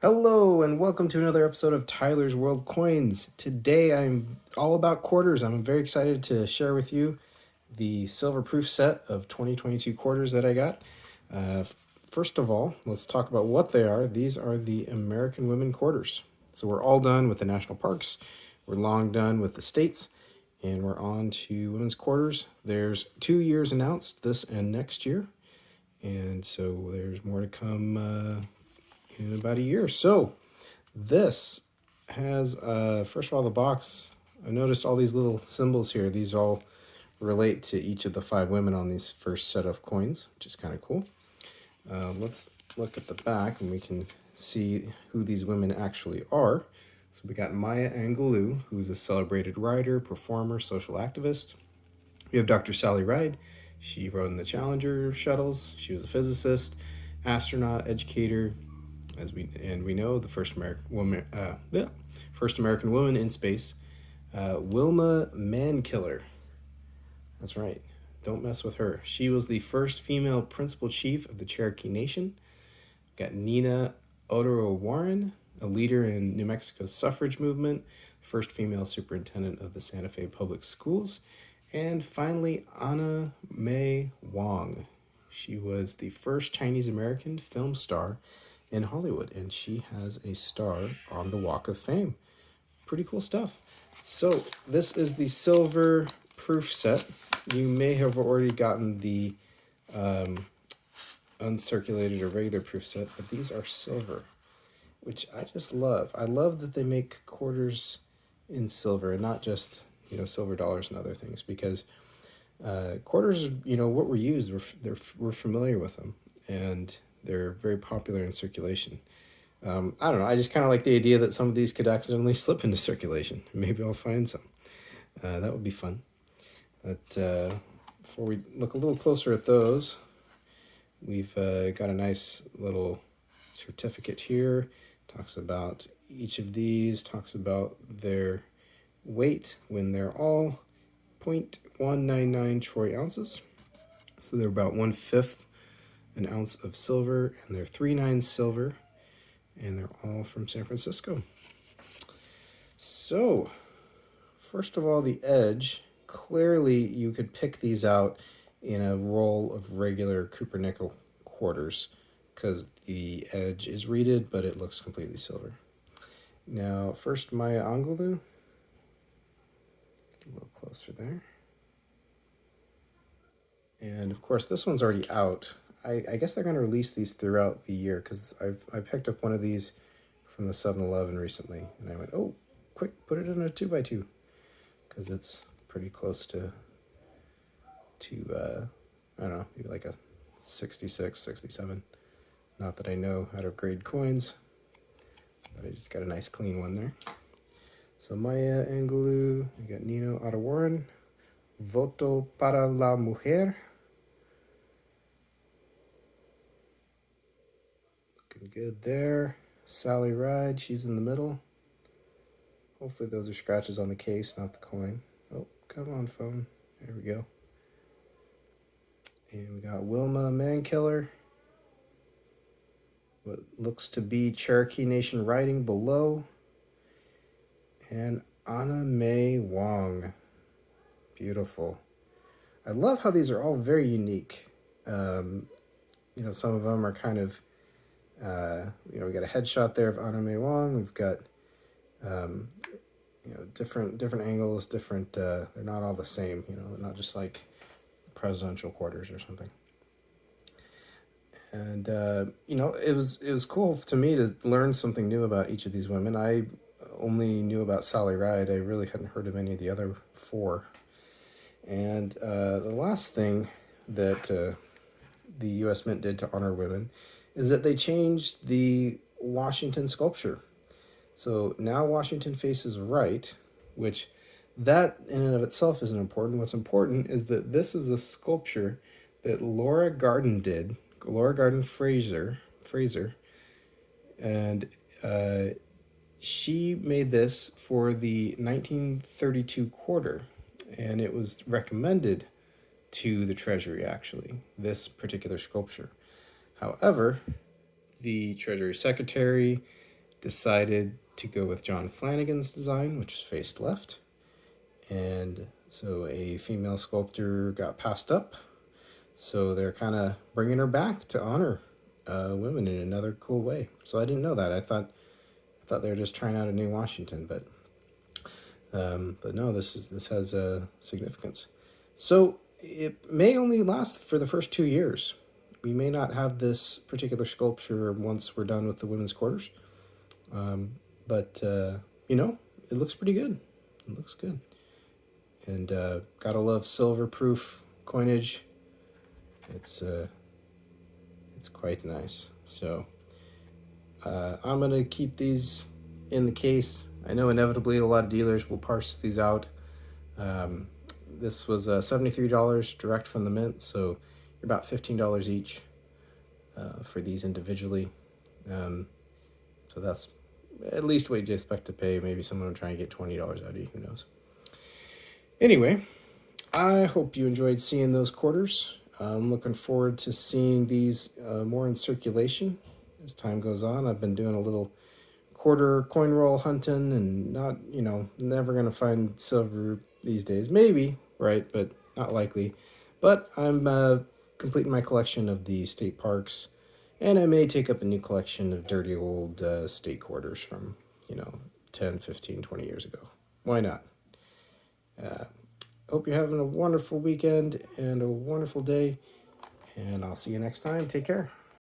Hello, and welcome to another episode of Tyler's World Coins. Today I'm all about quarters. I'm very excited to share with you the silver proof set of 2022 quarters that I got. Uh, First of all, let's talk about what they are. These are the American Women quarters. So we're all done with the national parks, we're long done with the states, and we're on to women's quarters. There's 2 years announced, this and next year, and so there's more to come in about a year. So this has, first of all, the box. I noticed all these little symbols here. These all relate to each of the five women on these first set of coins, which is kind of cool. Let's look at the back and we can see who these women actually are. So we got Maya Angelou, who's a celebrated writer, performer, social activist. We have Dr. Sally Ride. She rode in the Challenger shuttles. She was a physicist, astronaut, educator, we know the first American woman in space, Wilma Mankiller. That's right. Don't mess with her. She was the first female principal chief of the Cherokee Nation. Got Nina Otero Warren, a leader in New Mexico's suffrage movement, first female superintendent of the Santa Fe Public Schools, and finally Anna May Wong. She was the first Chinese American film star in Hollywood, and she has a star on the Walk of Fame. Pretty cool stuff. So this is the silver proof set. You may have already gotten the uncirculated or regular proof set, but these are silver, which I just love. I love that they make quarters in silver and not just silver dollars and other things, because quarters, what were used, we're familiar with them, and they're very popular in circulation. I don't know. I just kind of like the idea that some of these could accidentally slip into circulation. Maybe I'll find some. That would be fun. But before we look a little closer at those, we've got a nice little certificate here. Talks about each of these, talks about their weight when they're all 0.199 troy ounces. So they're about 1/5 an ounce of silver, and they're 3/9 silver, and they're all from San Francisco. So, first of all, the edge. Clearly, you could pick these out in a roll of regular Cooper nickel quarters because the edge is reeded, but it looks completely silver. Now, first, Maya Angelou. Get a little closer there. And of course, this one's already out. I guess they're going to release these throughout the year, because I picked up one of these from the 7-Eleven recently, and I went, oh, quick, put it in a 2x2, because it's pretty close to I don't know, maybe like a 66, 67. Not that I know how to grade coins, but I just got a nice clean one there. So Maya Angelou, we got Nina Otto Warren, Voto para la Mujer. Looking good there. Sally Ride, she's in the middle. Hopefully those are scratches on the case, not the coin. Oh, come on, phone. There we go. And we got Wilma Mankiller. What looks to be Cherokee Nation writing below. And Anna May Wong. Beautiful. I love how these are all very unique. Some of them are kind of, we got a headshot there of Anna May Wong. We've got, different angles, different, they're not all the same, they're not just like presidential quarters or something. And, it was cool to me to learn something new about each of these women. I only knew about Sally Ride. I really hadn't heard of any of the other four. And the last thing that the U.S. Mint did to honor women is that they changed the Washington sculpture. So now Washington faces right, which that in and of itself isn't important. What's important is that this is a sculpture that Laura Garden did, Laura Garden Fraser, and she made this for the 1932 quarter, and it was recommended to the Treasury, actually, this particular sculpture. However, the Treasury Secretary decided to go with John Flanagan's design, which is faced left. And so a female sculptor got passed up. So they're kind of bringing her back to honor women in another cool way. So I didn't know that. I thought they were just trying out a new Washington, but no, this has a significance. So it may only last for the first 2 years. We may not have this particular sculpture once we're done with the women's quarters, but it looks pretty good. It looks good, and gotta love silver proof coinage. It's quite nice. So I'm gonna keep these in the case. I know inevitably a lot of dealers will parse these out. This was $73 direct from the mint, so you're about $15 each for these individually. So that's at least what you expect to pay. Maybe someone will try and get $20 out of you. Who knows? Anyway, I hope you enjoyed seeing those quarters. I'm looking forward to seeing these more in circulation as time goes on. I've been doing a little quarter coin roll hunting and never going to find silver these days. Maybe, right, but not likely. But I'm completing my collection of the state parks, and I may take up a new collection of dirty old state quarters from, 10, 15, 20 years ago. Why not? Hope you're having a wonderful weekend and a wonderful day, and I'll see you next time. Take care.